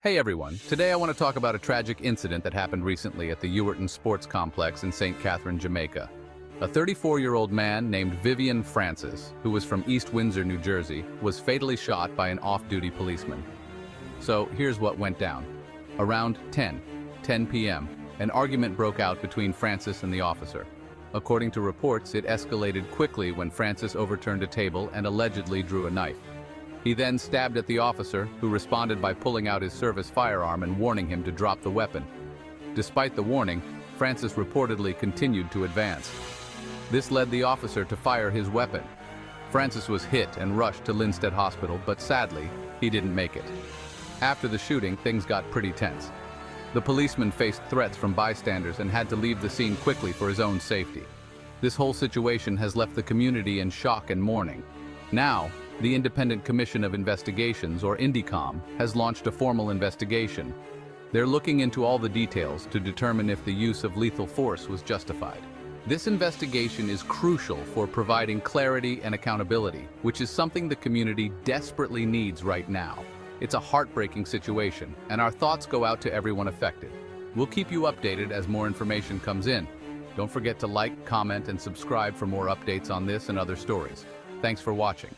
Hey everyone, today I want to talk about a tragic incident that happened recently at the Ewerton Sports Complex in St. Catherine, Jamaica. A 34-year-old man named Vivian Francis, who was from East Windsor, New Jersey, was fatally shot by an off-duty policeman. So here's what went down. Around 10 p.m., an argument broke out between Francis and the officer. According to reports, it escalated quickly when Francis overturned a table and allegedly drew a knife. He then stabbed at the officer, who responded by pulling out his service firearm and warning him to drop the weapon. Despite the warning, Francis reportedly continued to advance. This led the officer to fire his weapon. Francis was hit and rushed to Linstead Hospital, but sadly, he didn't make it. After the shooting, things got pretty tense. The policeman faced threats from bystanders and had to leave the scene quickly for his own safety. This whole situation has left the community in shock and mourning. Now, the Independent Commission of Investigations, or INDICOM, has launched a formal investigation. They're looking into all the details to determine if the use of lethal force was justified. This investigation is crucial for providing clarity and accountability, which is something the community desperately needs right now. It's a heartbreaking situation, and our thoughts go out to everyone affected. We'll keep you updated as more information comes in. Don't forget to like, comment, and subscribe for more updates on this and other stories. Thanks for watching.